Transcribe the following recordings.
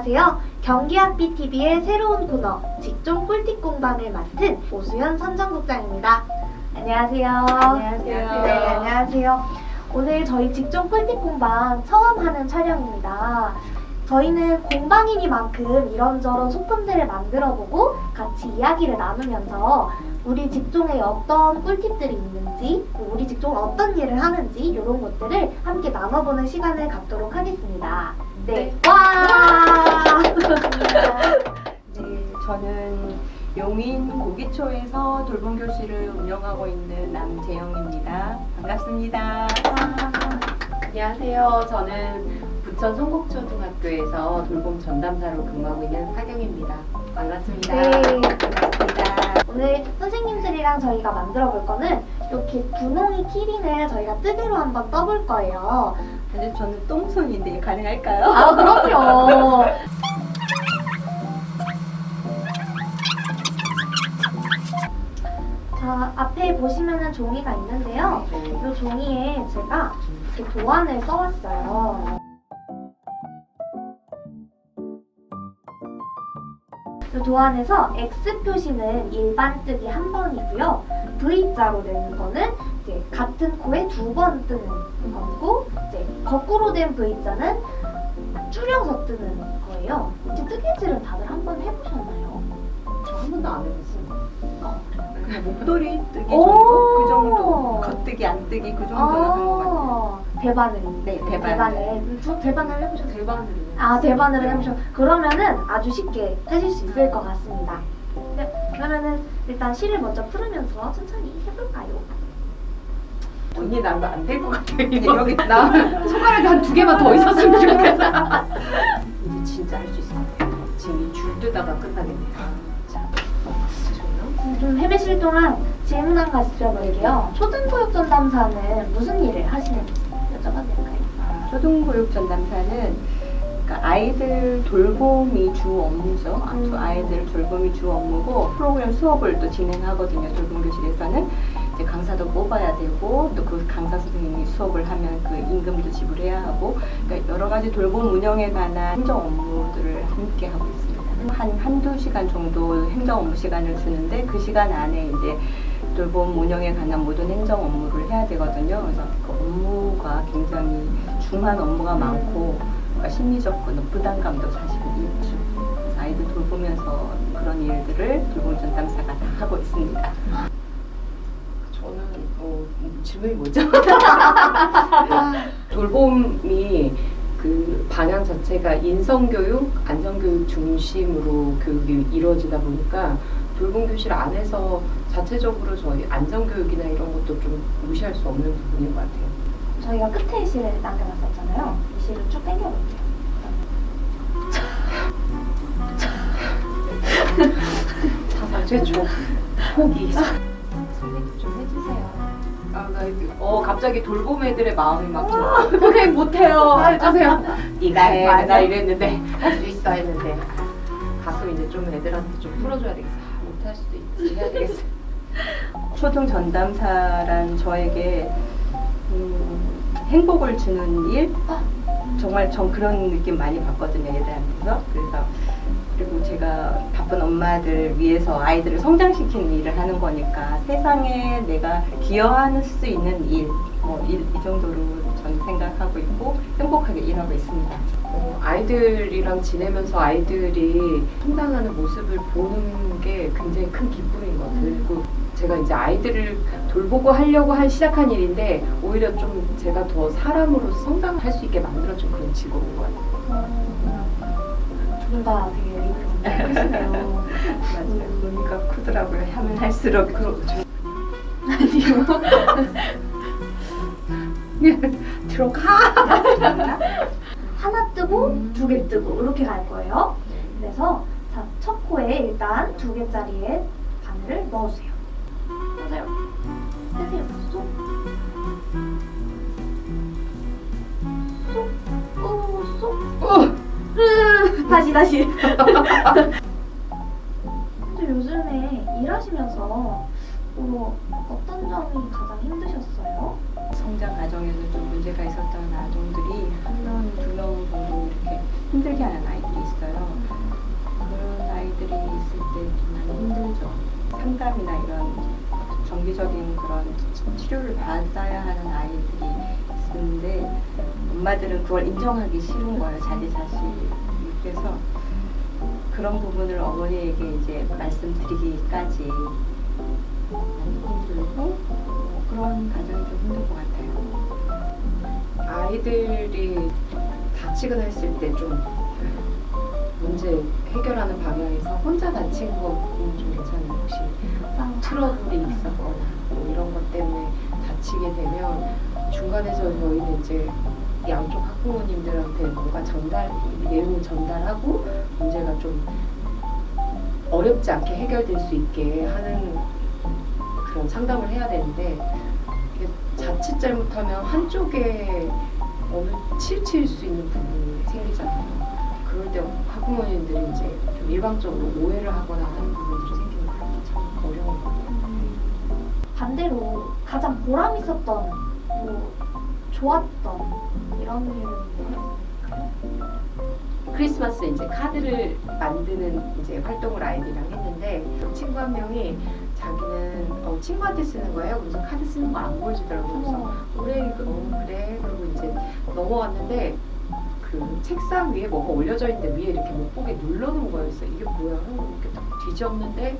안녕하세요. 경기학비TV의 새로운 코너 직종 꿀팁 공방을 맡은 오수연 선정국장입니다. 안녕하세요. 안녕하세요. 네, 안녕하세요. 오늘 저희 직종 꿀팁 공방 처음 하는 촬영입니다. 저희는 공방이니만큼 이런저런 소품들을 만들어보고 같이 이야기를 나누면서 우리 직종에 어떤 꿀팁들이 있는지, 우리 직종은 어떤 일을 하는지 이런 것들을 함께 나눠보는 시간을 갖도록 하겠습니다. 네. 와! 네, 저는 용인 고기초에서 돌봄교실을 운영하고 있는 남재영입니다. 반갑습니다. 안녕하세요. 저는 부천 성곡초등학교에서 돌봄 전담사로 근무하고 있는 하경입니다. 반갑습니다. 네. 반갑습니다. 오늘 선생님들이랑 저희가 만들어 볼 거는 이렇게 분홍이 키링을 저희가 뜨개로 한번 떠볼 거예요. 근데 저는 똥손인데 가능할까요? 아, 그럼요. 자, 앞에 보시면은 종이가 있는데요. 이 종이에 제가 이렇게 도안을 써왔어요. 이 도안에서 X 표시는 일반 뜨기 한 번이고요. V자로 되는 거는 이제 같은 코에 두 번 뜨는 거고, 이제 거꾸로 된 V자는 줄여서 뜨는 거예요. 혹시 뜨개질은 다들 한 번 해보셨나요? 저 한 번도 안 해봤어요. 그냥 목도리 뜨기 오! 정도? 그 정도. 겉뜨기, 안 뜨기 그 정도는 한 것 같아요. 대바늘. 네, 대바늘. 대바늘 해보셨어요? 대바늘은. 아, 대바늘을 해보셨. 그러면은 아주 쉽게 하실 수 있을 것 같습니다. 네, 그러면은 일단 실을 먼저 풀으면서 천천히 해볼까요? 언니 나도 안 될 것 같아요. 네, 여기 나 손가락이 한 두 개만 더 있었으면 좋겠어. 이제 진짜 할 수 있을 것 같아요. 지금 이 줄 뜨다가 끝나겠네요. 자, 좋나요? 좀 헤매실 동안 질문 한 가지 드려볼게요. 초등교육 전담사는 무슨 일을 하시는지 여쭤봐도 될까요? 초등교육 전담사는 그러니까 아이들 돌봄이 주 업무죠. 아이들 돌봄이 주 업무고 프로그램 수업을 또 진행하거든요. 돌봄교실에서는 이제 강사도 뽑아야 되고 또 그 강사 선생님이 수업을 하면 그 임금도 지불해야 하고 그러니까 여러 가지 돌봄 운영에 관한 행정 업무들을 함께 하고 있습니다. 한두 시간 정도 행정 업무 시간을 주는데 그 시간 안에 이제 돌봄 운영에 관한 모든 행정 업무를 해야 되거든요. 그래서 그 업무가 굉장히 중한 업무가 많고 그러니까 심리적 부담감도 사실 있죠. 그래서 아이들 돌보면서 그런 일들을 돌봄 전담사가 다 하고 있습니다. 저는 질문이 뭐죠? 돌봄이 그 방향 자체가 인성교육, 안전교육 중심으로 교육이 이루어지다 보니까 돌봄교실 안에서 자체적으로 저희 안전교육이나 이런 것도 좀 무시할 수 없는 부분인 것 같아요. 저희가 끝에 실을 남겨놨었잖아요. 이 실을 쭉 당겨볼게요. 자살 최초 포기. 소개도 좀 해주세요. 아, 나 갑자기 돌봄 애들의 마음이 막 선생님 못해요 해주세요. 네가 해. 나 이랬는데 할 수 있어 했는데 가끔 이제 좀 애들한테 좀 풀어줘야 되겠어. 못할 수도 있지 해야 되겠어. 초등 전담사란 저에게 행복을 주는 일? 정말 전 그런 느낌 많이 받거든요, 애들한테서. 그래서 그리고 제가 바쁜 엄마들 위해서 아이들을 성장시키는 일을 하는 거니까 세상에 내가 기여할 수 있는 일, 이 정도로 저는 생각하고 있고 행복하게 일하고 있습니다. 아이들이랑 지내면서 아이들이 성장하는 모습을 보는 게 굉장히 큰 기쁨인 것 같아요. 그리고 제가 이제 아이들을 돌보고 하려고 시작한 일인데 오히려 좀 제가 더 사람으로서 성장할 수 있게 만들어준 그런 직업인 것 같아요. 둘 다 되게 의미가 크시네요. 맞아요. 의미가 크더라고요. 하면 할수록. 아니요. 들어가! 하나 뜨고 두 개 뜨고 이렇게 갈 거예요. 그래서 자, 첫 코에 일단 두 개짜리의 바늘을 넣어주세요. 맞아요. 빼세요. 쏙. 쏙. 오, 쏙. 다시. 근데 요즘에 일하시면서 어떤 점이 가장 힘드셨어요? 성장 과정에서 좀 문제가 있었던 아동들이 한 명, 두 명 정도 이렇게 힘들게 하는 아이들이 있어요. 치료를 받아야 하는 아이들이 있는데 엄마들은 그걸 인정하기 싫은 거예요, 자기 자신이. 그래서 그런 부분을 어머니에게 이제 말씀드리기까지 많이 힘들고 그런 과정이 좀 힘든 것 같아요. 아이들이 다치거나 했을 때 좀 문제 해결하는 방향에서 혼자 다친 거는 좀 괜찮아요. 혹시 트러블이 있었거나 뭐 이런 것 때문에 다치게 되면 중간에서 저희는 이제 양쪽 학부모님들한테 뭔가 내용을 전달하고 문제가 좀 어렵지 않게 해결될 수 있게 하는 그런 상담을 해야 되는데 이게 자칫 잘못하면 한쪽에 치우칠 수 있는 부분이 생기잖아요. 그럴 때 학부모님들이 이제 좀 일방적으로 오해를 하거나 하는 부분들이 생기는 그런 게 참 어려운 것 같아요. 반대로 가장 보람 있었던, 뭐 좋았던 이런 일은 뭐였을까요? 크리스마스에 이제 카드를 만드는 이제 활동을 아이들이랑 했는데 친구 한 명이 자기는 친구한테 쓰는 거예요. 그래서 카드 쓰는 거 안 보여주더라고요. 그래서 그래 그리고 이제 넘어왔는데 그 책상 위에 뭐가 올려져 있는데 위에 이렇게 못 보게 눌러놓은 거였어요. 이게 뭐야? 하고 이렇게 딱 뒤졌는데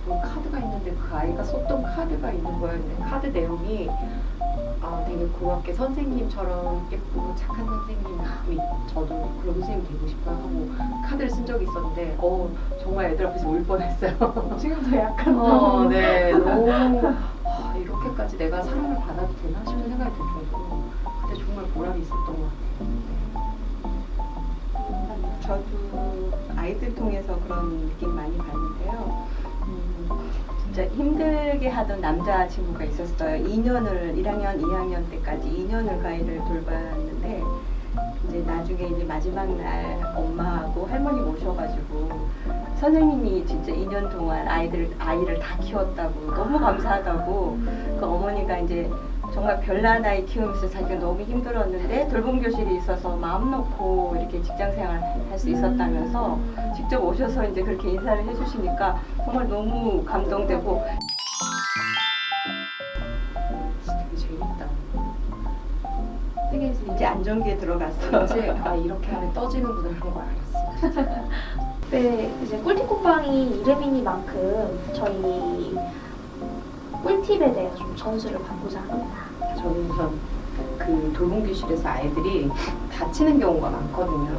뭐 카드가 있는데 그 아이가 썼던 카드가 있는 거였는데 카드 내용이 되게 고맙게 선생님처럼 예쁘고 착한 선생님이 저도 그런 선생님 되고 싶어요 하고 카드를 쓴 적이 있었는데 정말 애들 앞에서 울 뻔했어요. 지금도 약간 네, 너무 이렇게까지 내가 사랑을 받아도 되나 싶은 생각이 들 정도로 그때 정말 보람이 있었던 것 같아요. 저도 아이들 통해서 그런 느낌 많이 받는데요. 진짜 힘들게 하던 남자친구가 있었어요. 1학년, 2학년 때까지 2년을 그 아이를 돌봤는데 이제 나중에 이제 마지막 날 엄마하고 할머니 모셔가지고 선생님이 진짜 2년 동안 아이를 다 키웠다고 너무 감사하다고 그 어머니가 이제 정말 별난 아이 키우면서 자기가 너무 힘들었는데 돌봄 교실이 있어서 마음 놓고 이렇게 직장 생활 할 수 있었다면서 직접 오셔서 이제 그렇게 인사를 해주시니까 정말 너무 감동되고 되게 재밌다. 되게 이제 안정기에 들어갔어. 이제 이렇게 하면 떠지는구나 하는 걸 알았어. 네, 이제 꿀팁국방이 이름이니만큼 저희 꿀팁에 대해서 좀 전수를 받고자 합니다. 저는 우선 그 돌봄교실에서 아이들이 다치는 경우가 많거든요.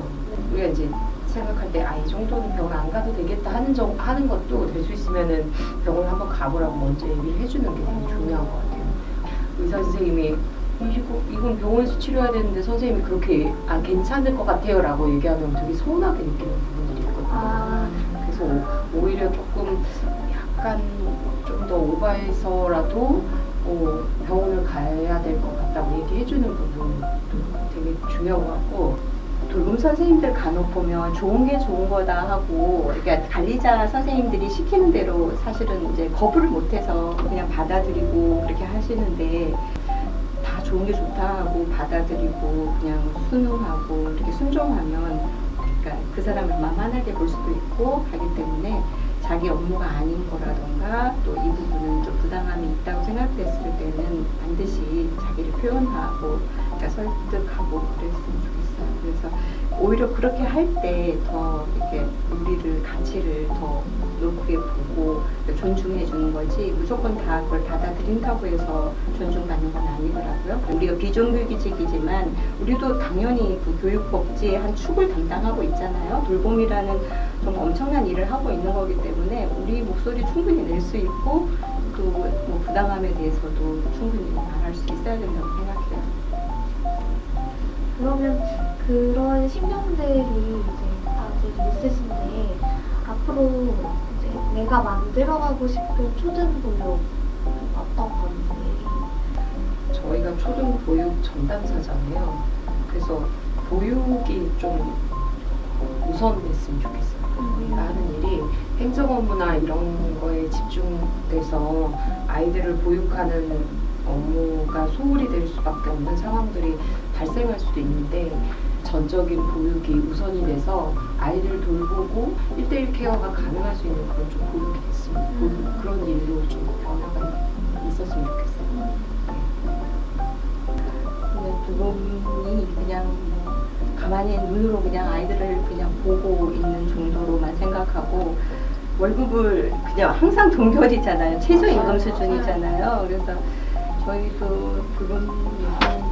우리가 이제 생각할 때 이 정도는 병원 안 가도 되겠다 하는 것도 될 수 있으면은 병원을 한번 가보라고 먼저 얘기를 해주는 게 되게 중요한 것 같아요. 의사 선생님이 이건 병원에서 치료해야 되는데 선생님이 그렇게 괜찮을 것 같아요 라고 얘기하면 되게 서운하게 느끼는 부분들이 있거든요. 그래서 오히려 조금 약간 좀 더 오버해서라도 병원을 가야 될 것 같다고 얘기해주는 부분도 되게 중요한 것 같고 돌봄 선생님들 간혹 보면 좋은 게 좋은 거다 하고 그러니까 관리자 선생님들이 시키는 대로 사실은 이제 거부를 못해서 그냥 받아들이고 그렇게 하시는데 다 좋은 게 좋다 하고 받아들이고 그냥 순응하고 이렇게 순종하면 그러니까 그 사람을 만만하게 볼 수도 있고 하기 때문에 자기 업무가 아닌 거라던가 또 이 부분은 좀 부당함이 있다고 생각됐을 때는 반드시 자기를 표현하고 그러니까 설득하고 그랬으면 좋겠어요. 그래서 오히려 그렇게 할 때 더 이렇게 우리를 가치를 더 높게 보고 존중해 주는 거지 무조건 다 그걸 받아들인다고 해서 존중받는 건 아니더라고요. 우리가 비정규직이지만 우리도 당연히 그 교육복지의 한 축을 담당하고 있잖아요. 돌봄이라는 좀 엄청난 일을 하고 있는 거기 때문에 우리 목소리 충분히 낼 수 있고 또 뭐 부당함에 대해서도 충분히 말할 수 있어야 된다고 생각해요. 그러면 그런 신경들이 이제 다들 있으신데 앞으로 이제 내가 만들어가고 싶은 초등보육 어떤 건지. 저희가 초등보육 전담사잖아요. 그래서 보육이 좀 우선됐으면 좋겠어요. 우리가 하는 일이 행정 업무나 이런 거에 집중돼서 아이들을 보육하는 업무가 소홀히 될 수밖에 없는 상황들이 발생할 수도 있는데 전적인 보육이 우선이 돼서 아이들 돌보고 1대1 케어가 가능할 수 있는 그런 좀 보육이 됐으면 그런 일로 좀 변화가 있었으면 좋겠어요. 눈으로 그냥 아이들을 그냥 보고 있는 정도로만 생각하고 월급을 그냥 항상 동결이잖아요. 최저임금 수준이잖아요. 그래서 저희도 그건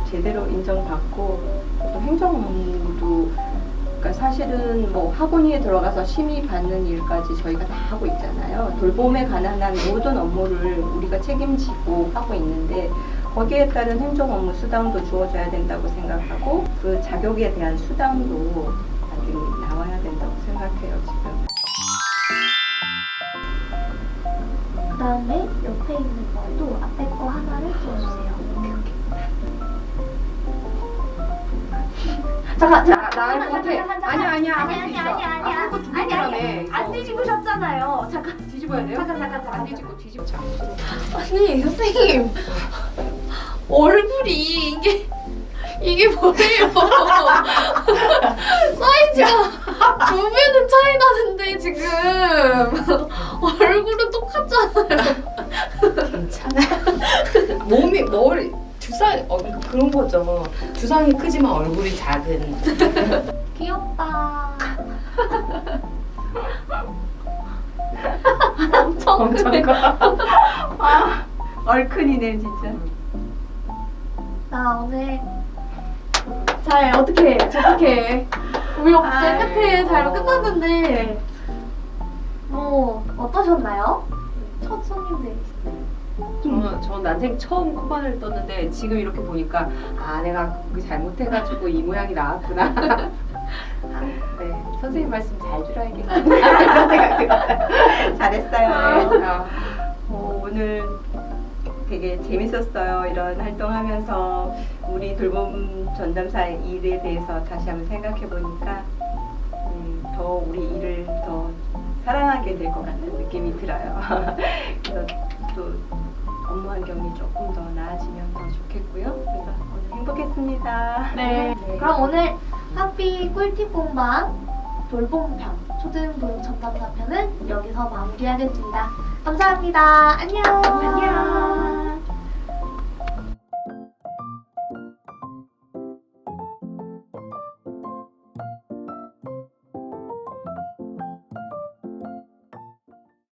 제대로 인정받고 또 행정 업무도 그러니까 사실은 뭐 학원위에 들어가서 심의 받는 일까지 저희가 다 하고 있잖아요. 돌봄에 관한 모든 업무를 우리가 책임지고 하고 있는데 거기에 따른 행정 업무 수당도 주어져야 된다고 생각하고 그 자격에 대한 수당도 나중에 나와야 된다고 생각해요, 지금. 그 다음에 옆에 있는 것도 앞에 거 하나를 써주세요. 잠깐. 나을 것 같아. 아니야. 아니야. 두 개라며. 안 뒤집으셨잖아요. 잠깐. 뒤집어야 돼요? 잠깐. 안 뒤집고 뒤집어. 아니 선생님 얼굴이 이게 뭐예요? 사이즈가 2배는 차이 나는데 지금 얼굴은 똑같잖아요. 괜찮아. 몸이 머리 두상 그런 거죠. 두상이 크지만 얼굴이 작은. 귀엽다. 엄청 커. 아, 얼큰이네 진짜. 나 오늘 잘 어떻게 우리 제 끝에 잘 끝났는데 뭐 어떠셨나요? 첫 손님들이시네. 저 난생 처음 코바늘 떴는데 지금 이렇게 보니까 내가 그거 잘못해가지고 이 모양이 나왔구나. 네, 선생님 말씀 잘 들어야겠다. 이런 생각 들었어요. 잘했어요. 오늘 되게 재밌었어요. 이런 활동하면서 우리 돌봄 전담사의 일에 대해서 다시 한번 생각해 보니까 더 우리 일을 더 사랑하게 될 것 같은 느낌이 들어요. 그래서 또 업무 환경이 조금 더 나아지면 더 좋겠고요. 그래서 오늘 행복했습니다. 네. 그럼 오늘 학비 꿀팁 공방 돌봄편 초등 교육 전담사 편은 여기서 마무리하겠습니다. 감사합니다. 안녕.